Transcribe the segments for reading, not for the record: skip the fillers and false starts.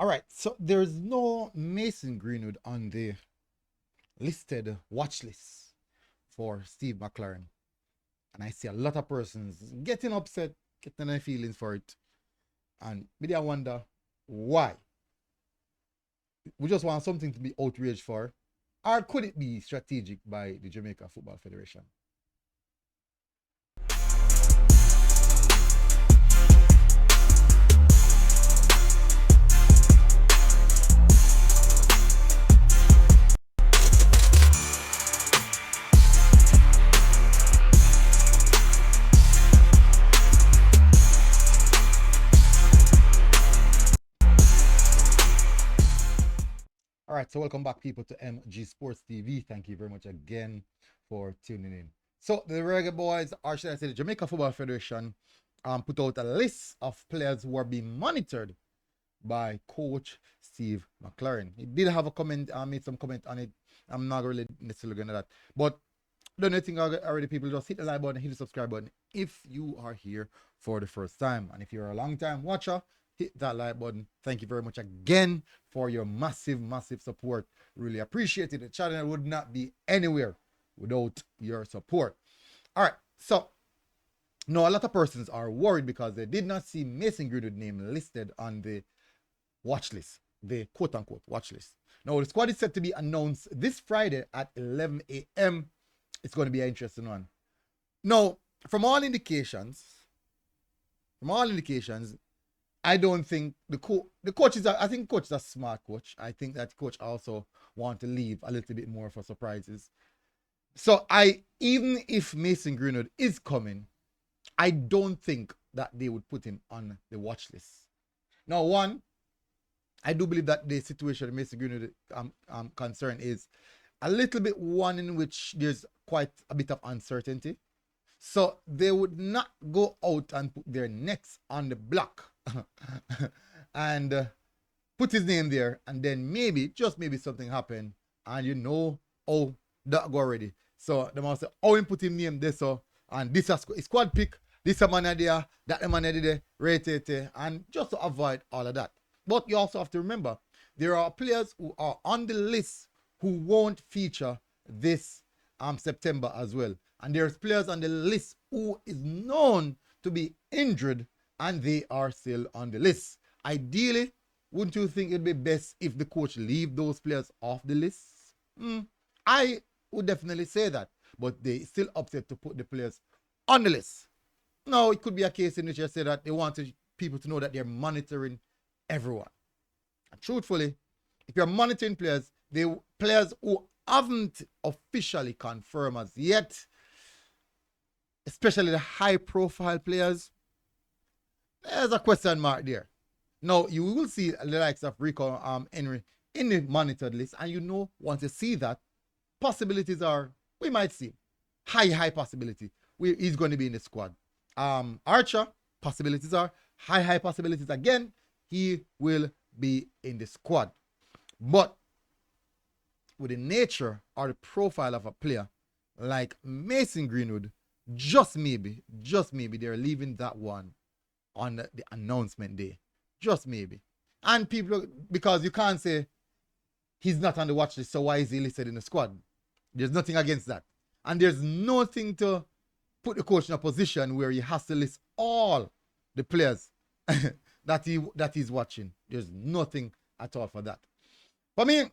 All right, so there's no Mason Greenwood on the listed watch list for Steve McLaren. And I see a lot of persons getting upset, getting their feelings for it. And maybe I wonder why. We just want something to be outraged for. Or could it be strategic by the Jamaica Football Federation? All right, so welcome back, people, to MG Sports TV. Thank you very much again for tuning in. So the Reggae Boyz, or should I say the Jamaica Football Federation, put out a list of players who are being monitored by Coach Steve McLaren. He did have a comment, made some comment on it. I'm not really necessarily going to that. But don't you think already, people, just hit the like button, hit the subscribe button if you are here for the first time. And if you're a long time watcher, hit that like button. Thank you very much again for your massive support. Really appreciate it. The channel would not be anywhere without your support. All right, so now a lot of persons are worried because they did not see Mason Greenwood name listed on the watch list, the quote-unquote watch list. Now the squad is set to be announced this Friday at 11 a.m. It's going to be an interesting one. Now, from all indications, I don't think the coach is. I think coach is a smart coach. I think that coach also want to leave a little bit more for surprises. So even if Mason Greenwood is coming, I don't think that they would put him on the watch list. Now, one, I do believe that the situation of Mason Greenwood concern is a little bit one in which there's quite a bit of uncertainty. So they would not go out and put their necks on the block and put his name there, and then maybe, just maybe, something happen, and oh, that go already. So they must say, oh, we put him name this, so, and this is squad pick, this a man there, that a man there, rate it, and just to avoid all of that. But you also have to remember, there are players who are on the list who won't feature this September as well. And there's players on the list who is known to be injured, and they are still on the list. Ideally, wouldn't you think it'd be best if the coach leave those players off the list? I would definitely say that, but they still opted to put the players on the list. Now, it could be a case in which I say that they wanted people to know that they're monitoring everyone. And truthfully, if you're monitoring players, the players who haven't officially confirmed as yet, especially the high-profile players, there's a question mark there. Now, you will see the likes of Rico Henry in the monitored list, and once you see that, possibilities are, we might see high possibility he's going to be in the squad. Archer, possibilities are high possibilities again, he will be in the squad. But with the nature or the profile of a player like Mason Greenwood, just maybe they're leaving that one on the announcement day. Just maybe. And people, because you can't say he's not on the watch list, so why is he listed in the squad? There's nothing against that. And there's nothing to put the coach in a position where he has to list all the players that he's watching. There's nothing at all for that. For me,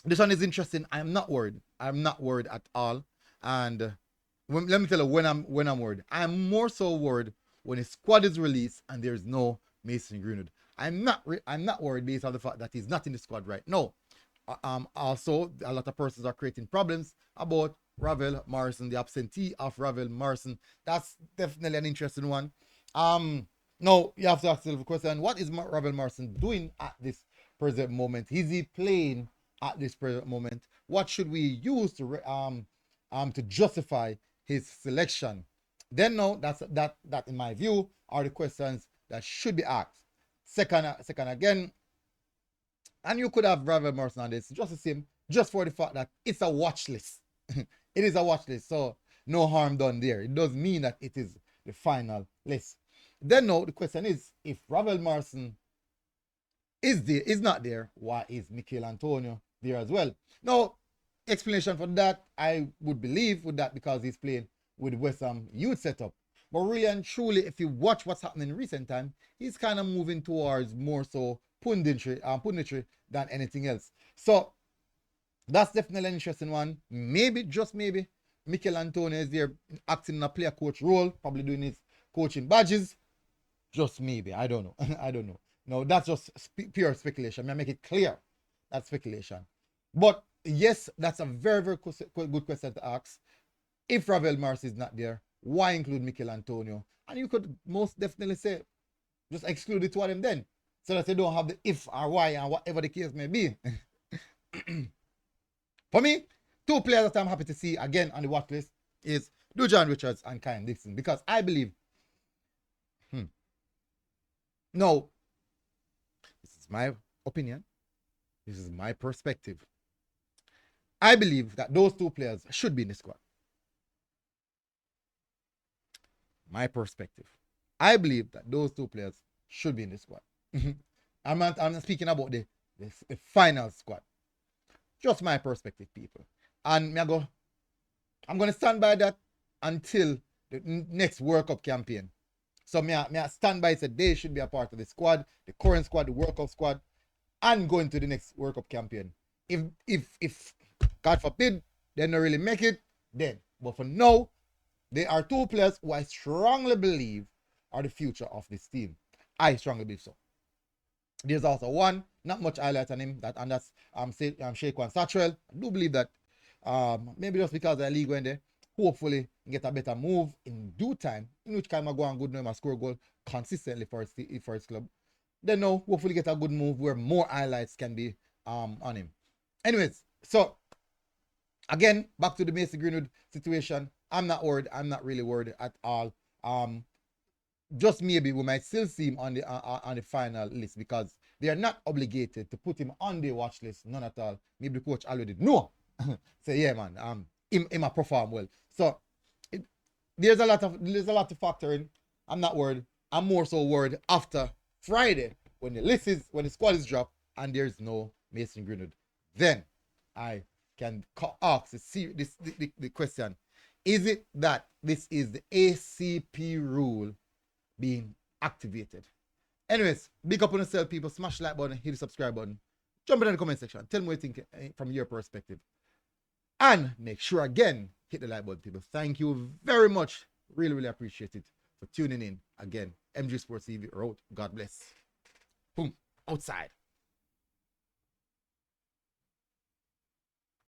this one is interesting. I'm not worried. I'm not worried at all. And let me tell you when I'm worried. I'm more so worried when a squad is released and there's no Mason Greenwood. I'm not worried based on the fact that he's not in the squad right now. Also, a lot of persons are creating problems about Ravel Morrison, the absentee of Ravel Morrison. That's definitely an interesting one. Now you have to ask yourself the question: what is Ravel Morrison doing at this present moment? Is he playing at this present moment? What should we use to justify his selection? Then now that in my view are the questions that should be asked. Second again, and you could have Ravel Morrison on this just the same, just for the fact that it's a watch list. It is a watch list, so no harm done there. It does mean that it is the final list. Then now the question is, if Ravel Morrison is not there, why is Mikel Antonio there as well? Now, explanation for that, I would believe with that because he's playing with West Ham youth setup. But really and truly, if you watch what's happening in recent time, he's kind of moving towards more so punditry than anything else. So that's definitely an interesting one. Maybe, just maybe, Mikel Antonio is there acting in a player coach role, probably doing his coaching badges. Just maybe. I don't know. I don't know. No, that's just pure speculation. I make it clear. That's speculation. But yes, that's a very, very good question to ask. If Ravel Mars is not there, why include Mikel Antonio? And you could most definitely say, just exclude the two of them then, so that they don't have the if or why and whatever the case may be. For me, two players that I'm happy to see again on the watch list is Dujan Richards and Kyle Dixon, because I believe, no, this is my opinion, this is my perspective. I believe that those two players should be in the squad. My perspective. I believe that those two players should be in the squad. I'm not speaking about the final squad. Just my perspective, people. And I'm going to stand by that until the next World Cup campaign. So I stand by said they should be a part of the squad, the current squad, the World Cup squad, and going to the next World Cup campaign. If God forbid, they don't really make it, then. But for now, they are two players who I strongly believe are the future of this team. I strongly believe so. There's also one, not much highlight on him, and that's Shaquan Satchwell. I do believe that maybe just because the league went there, hopefully get a better move in due time, in which time I go and good now and score a goal consistently for his club. Then now, hopefully get a good move where more highlights can be on him. Anyways, so again, back to the Mason Greenwood situation. I'm not worried. I'm not really worried at all. Just maybe we might still see him on the final list because they are not obligated to put him on the watch list. None at all. Maybe the coach already know. Say, yeah, man. Him a perform well. So there's a lot to factor in. I'm not worried. I'm more so worried after Friday when the squad is dropped and there's no Mason Greenwood. Then I can ask the question: is it that this is the ACP rule being activated? Anyways, big up on yourself, people. Smash the like button, hit the subscribe button, jump in the comment section, tell me what you think from your perspective, and make sure again hit the like button, people. Thank you very much. Really appreciate it for tuning in again. MG Sports TV out. God bless. Boom. Outside.